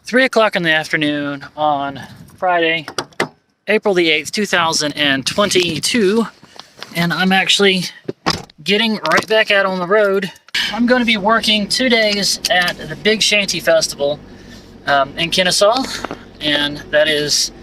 3 o'clock in the afternoon on Friday, April the 8th, 2022, and I'm actually getting right back out on the road. I'm going to be working 2 days at the Big Shanty Festival in Kennesaw, and that is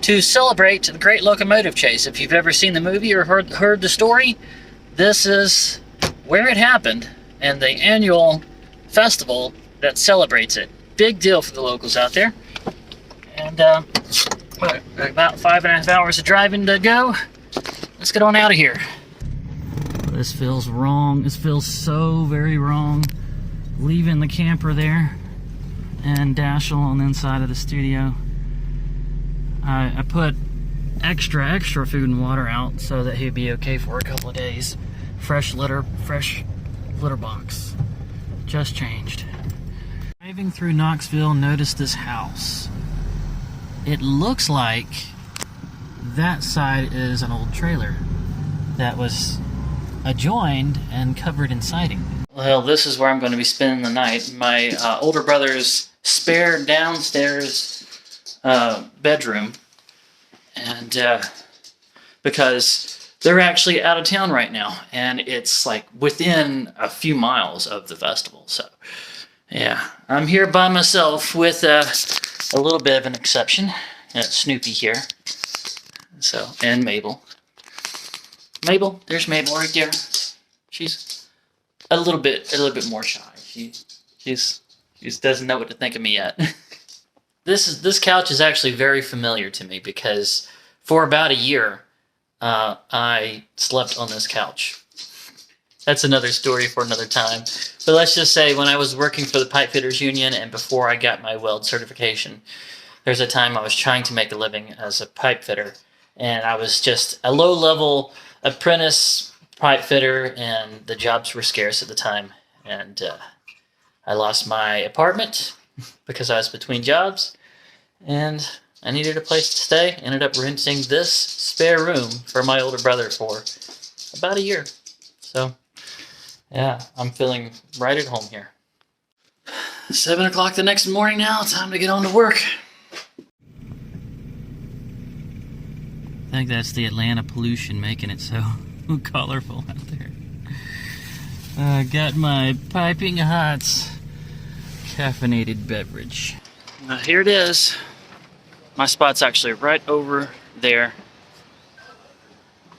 to celebrate the Great Locomotive Chase. If you've ever seen the movie or heard the story, this is where it happened, and the annual festival that celebrates it. Big deal for the locals out there. And about 5.5 hours of driving to go. Let's get on out of here. This feels wrong. This feels so very wrong. Leaving the camper there and Dashel on the inside of the studio. I put extra food and water out so that he'd be okay for a couple of days. Fresh litter box. Just changed. Driving through Knoxville, noticed this house. It looks like that side is an old trailer that was adjoined and covered in siding. Well, this is where I'm going to be spending the night. My older brother's spare downstairs bedroom, and because they're actually out of town right now, and it's like within a few miles of the festival. So yeah, I'm here by myself with a little bit of an exception. Snoopy here. So, and Mabel. There's Mabel right there. She's a little bit more shy. She doesn't know what to think of me yet. This couch is actually very familiar to me because for about a year, I slept on this couch. That's another story for another time. But let's just say when I was working for the Pipe Fitters Union and before I got my weld certification, there's a time I was trying to make a living as a pipe fitter. And I was just a low-level apprentice pipe fitter, and the jobs were scarce at the time. And I lost my apartment because I was between jobs. And I needed a place to stay. Ended up renting this spare room for my older brother for about a year. So yeah, I'm feeling right at home here. 7 o'clock the next morning now, time to get on to work. I think that's the Atlanta pollution making it so colorful out there. I got my piping hot caffeinated beverage. Here it is. My spot's actually right over there.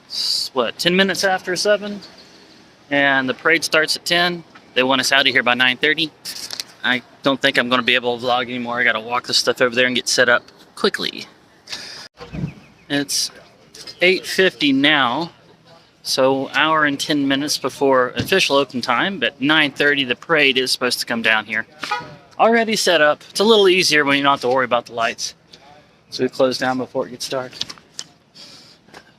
It's, what, 10 minutes after 7? And the parade starts at 10. They want us out of here by 9:30. I don't think I'm going to be able to vlog anymore. I got to walk this stuff over there and get set up quickly. It's 8:50 now, so hour and 10 minutes before official open time, but 9:30 the parade is supposed to come down here. Already set up. It's a little easier when you don't have to worry about the lights. So we close down before it gets dark.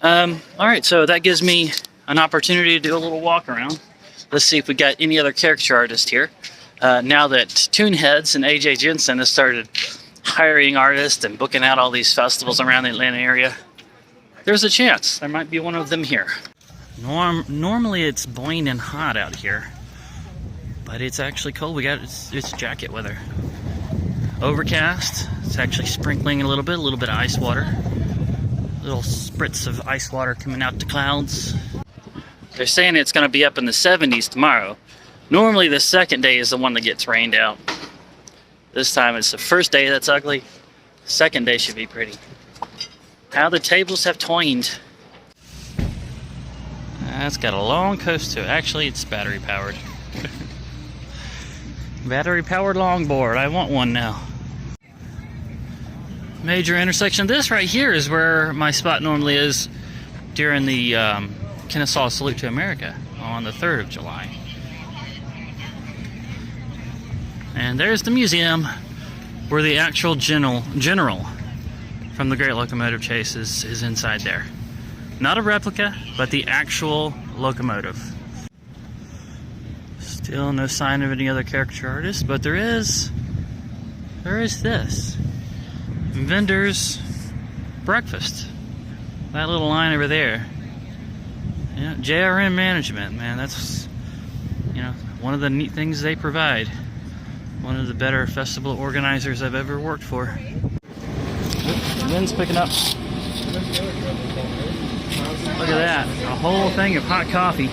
Alright, so that gives me an opportunity to do a little walk around. Let's see if we got any other caricature artists here. Now that Toonheads and AJ Jensen has started hiring artists and booking out all these festivals around the Atlanta area, there's a chance there might be one of them here. Normally it's blazing hot out here, but it's actually cold. It's jacket weather. Overcast. It's actually sprinkling a little bit of ice water. Little spritz of ice water coming out the clouds. They're saying it's going to be up in the 70s tomorrow. Normally the second day is the one that gets rained out. This time it's the first day that's ugly. Second day should be pretty. How the tables have twined. That's got a long coast to it. Actually, it's battery powered. Battery powered longboard. I want one now. Major intersection. This right here is where my spot normally is during the Kennesaw Salute to America on the 3rd of July. And there's the museum where the actual general from the Great Locomotive Chase is inside there. Not a replica, but the actual locomotive. Still no sign of any other caricature artists, but there is this. Vendors breakfast. That little line over there. Yeah, JRM management, man, that's, you know, one of the neat things they provide. One of the better festival organizers I've ever worked for. The wind's picking up. Look at that, a whole thing of hot coffee.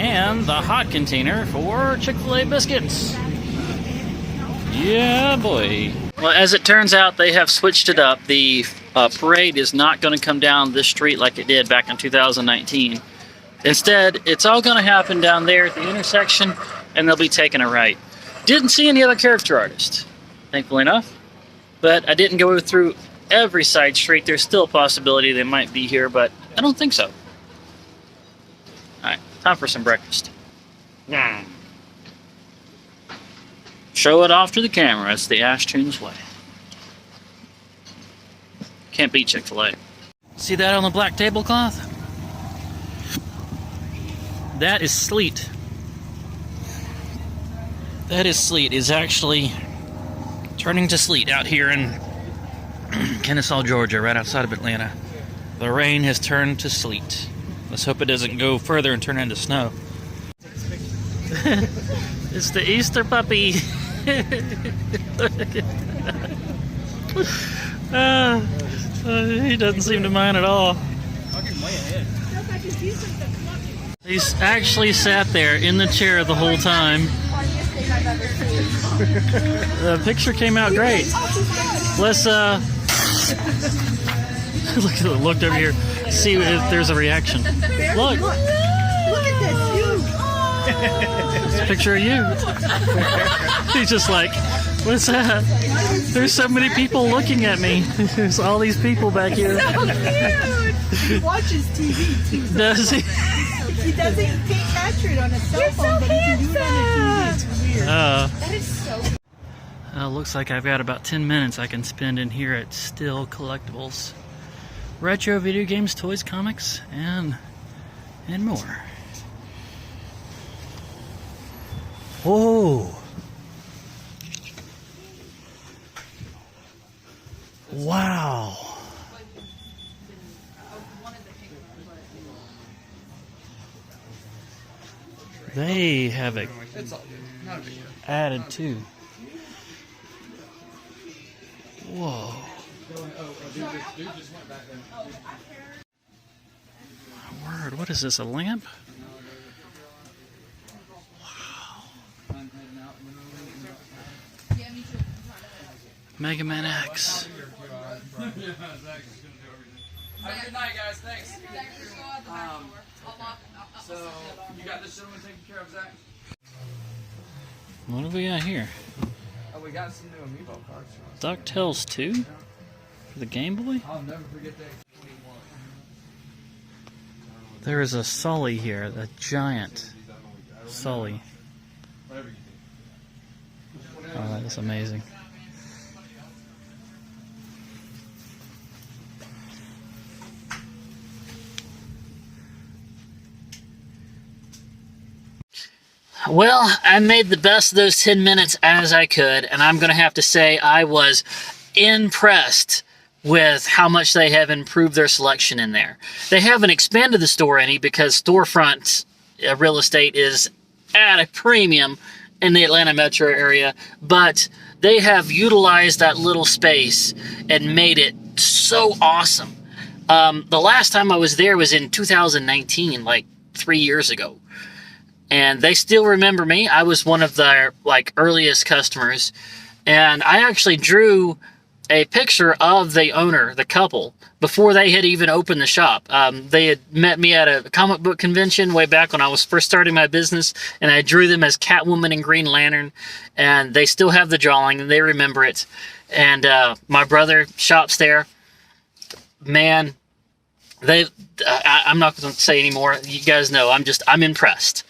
And the hot container for Chick-fil-A biscuits. Yeah, boy. Well, as it turns out, they have switched it up. The parade is not going to come down this street like it did back in 2019. Instead, it's all going to happen down there at the intersection, and they'll be taking a right. Didn't see any other caricature artists, thankfully enough. But I didn't go through every side street. There's still a possibility they might be here, but I don't think so. Alright, time for some breakfast. Show it off to the camera. It's the Ashtoons way. Can't beat Chick-fil-A. See that on the black tablecloth? That is sleet. That is sleet. It's actually turning to sleet out here in Kennesaw, Georgia, right outside of Atlanta. The rain has turned to sleet. Let's hope it doesn't go further and turn into snow. It's the Easter puppy. He doesn't seem to mind at all. He's actually sat there in the chair the whole time. The picture came out great. Let's look over here, see if there's a reaction. Look at this, you. It's a picture of you. He's just like, what's that? There's so many people looking at me. There's all these people back here. So cute. He watches TV too. Does he? He doesn't. He can't capture it on a cell phone, but he can do it on a TV. It's weird. That is so. Looks like I've got about 10 minutes I can spend in here at Still Collectables. Retro video games, toys, comics, and more. Whoa! Wow! They have added to. Whoa. My word, what is this, a lamp? Wow. Mega Man X. Have a good night, guys. Thanks. So, you got this gentleman taken care of, Zach? What do we got here? Oh, we got some new amiibo cards. DuckTales 2? For the Game Boy? I'll never forget that. There is a Sully here, a giant Sully. Oh, that is amazing. Well, I made the best of those 10 minutes as I could, and I'm going to have to say I was impressed with how much they have improved their selection in there. They haven't expanded the store any because storefront real estate is at a premium in the Atlanta metro area, but they have utilized that little space and made it so awesome. The last time I was there was in 2019, like 3 years ago. And they still remember me. I was one of their earliest customers. And I actually drew a picture of the owner, the couple, before they had even opened the shop. They had met me at a comic book convention way back when I was first starting my business, and I drew them as Catwoman and Green Lantern, and they still have the drawing, and they remember it. And my brother shops there. Man, I'm not going to say anymore. You guys know, I'm impressed.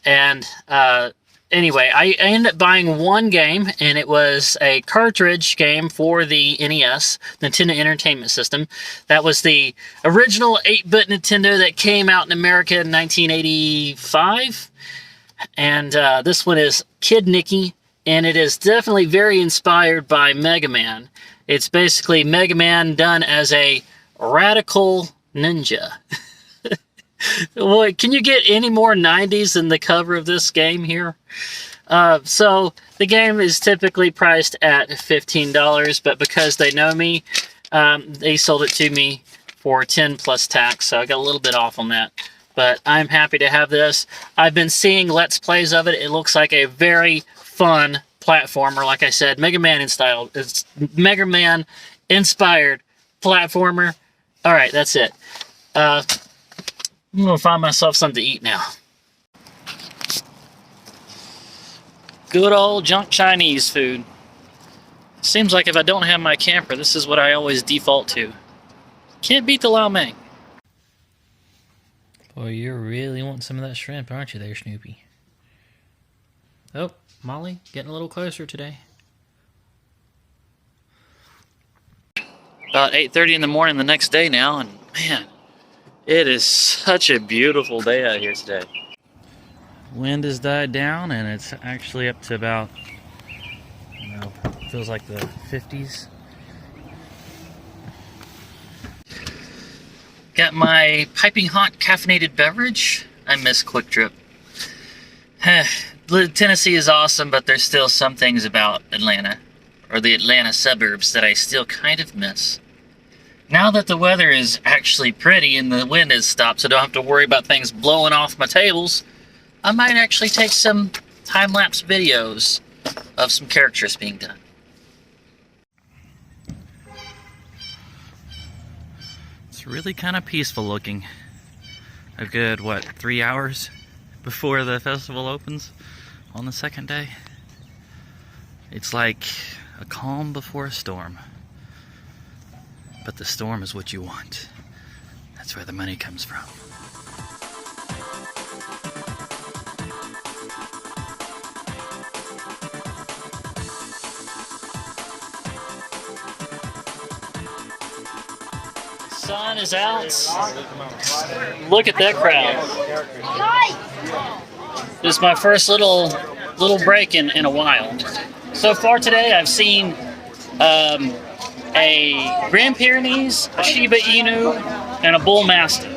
And anyway, I ended up buying one game, and it was a cartridge game for the NES, Nintendo Entertainment System. That was the original 8-bit Nintendo that came out in America in 1985. And this one is Kid Nicky, and it is definitely very inspired by Mega Man. It's basically Mega Man done as a radical ninja. Boy, can you get any more 90s than the cover of this game here? So the game is typically priced at $15, but because they know me, they sold it to me for $10 plus tax, so I got a little bit off on that. But I'm happy to have this. I've been seeing Let's Plays of it. It looks like a very fun platformer. Like I said, Mega Man in style. It's Mega Man inspired platformer. All right, that's it. I'm gonna find myself something to eat now. Good old junk Chinese food. Seems like if I don't have my camper, this is what I always default to. Can't beat the Lao Mein. Boy, you really want some of that shrimp, aren't you there, Snoopy? Oh, Molly, getting a little closer today. About 8:30 in the morning the next day now, and man, it is such a beautiful day out here today. Wind has died down, and it's actually up to about, you know, feels like the 50s. Got my piping hot caffeinated beverage. I miss Quick Trip. Tennessee is awesome, but there's still some things about Atlanta, or the Atlanta suburbs, that I still kind of miss. Now that the weather is actually pretty and the wind has stopped, so I don't have to worry about things blowing off my tables, I might actually take some time-lapse videos of some Caricaturist being done. It's really kind of peaceful looking. A good, what, 3 hours before the festival opens on the second day? It's like a calm before a storm. But the storm is what you want. That's where the money comes from. Sun is out. Look at that crowd. This is my first little break in a while. So far today, I've seen a Grand Pyrenees, a Shiba Inu, and a Bull Mastiff.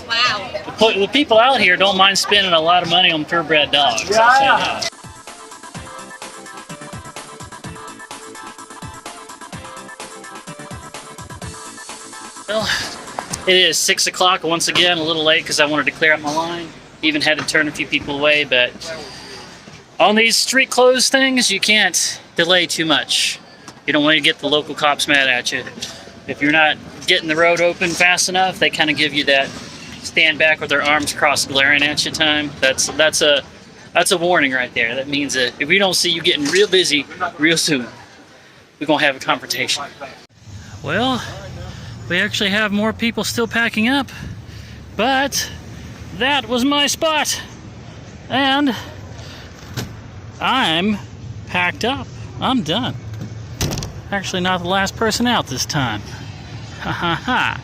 Wow. The people out here don't mind spending a lot of money on purebred dogs. Yeah. Well, it is 6 o'clock once again, a little late because I wanted to clear out my line. Even had to turn a few people away, but on these street closed things, you can't delay too much. You don't want to get the local cops mad at you. If you're not getting the road open fast enough, they kind of give you that stand back with their arms crossed glaring at you time. That's a warning right there. That means that if we don't see you getting real busy real soon, we're going to have a confrontation. Well, we actually have more people still packing up, but that was my spot. And I'm packed up. I'm done. Actually not the last person out this time. Ha ha ha.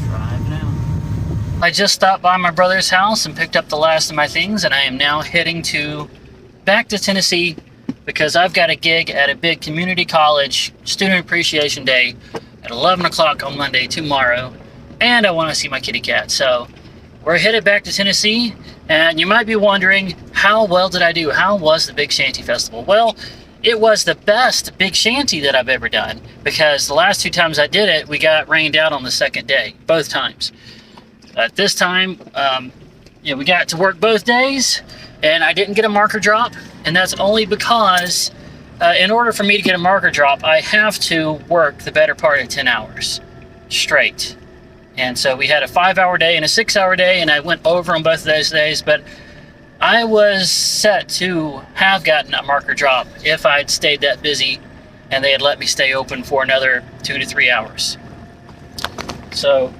Drive now. I just stopped by my brother's house and picked up the last of my things, and I am now heading back to Tennessee because I've got a gig at a big community college Student Appreciation Day at 11 o'clock on Monday tomorrow, and I want to see my kitty cat. So we're headed back to Tennessee, and you might be wondering, how well did I do? How was the Big Shanty Festival? Well, it was the best Big Shanty that I've ever done, because the last 2 times I did it, we got rained out on the second day, both times. This time, we got to work both days, and I didn't get a marker drop, and that's only because in order for me to get a marker drop, I have to work the better part of 10 hours straight. And so we had a 5-hour day and a 6-hour day, and I went over on both of those days, but I was set to have gotten a marker drop if I'd stayed that busy and they had let me stay open for another 2 to 3 hours. So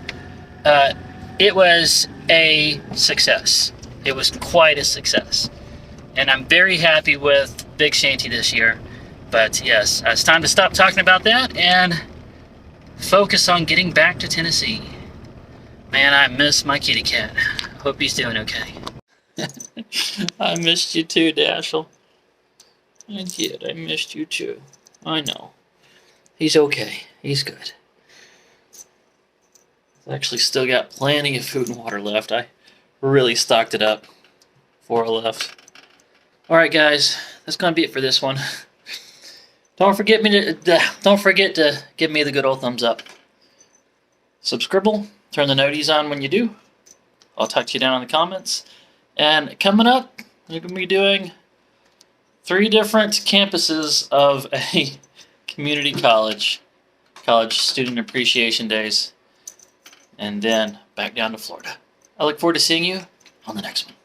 it was a success. It was quite a success. And I'm very happy with Big Shanty this year. But yes, it's time to stop talking about that and focus on getting back to Tennessee. Man, I miss my kitty cat. Hope he's doing okay. I missed you too, Dashiell. I did. I missed you too. I know. He's okay. He's good. I actually still got plenty of food and water left. I really stocked it up before I left. Alright guys, that's going to be it for this one. Don't forget to give me the good old thumbs up. Subscribe, turn the noties on when you do. I'll talk to you down in the comments. And coming up, we're going to be doing 3 different campuses of a community college student appreciation days, and then back down to Florida. I look forward to seeing you on the next one.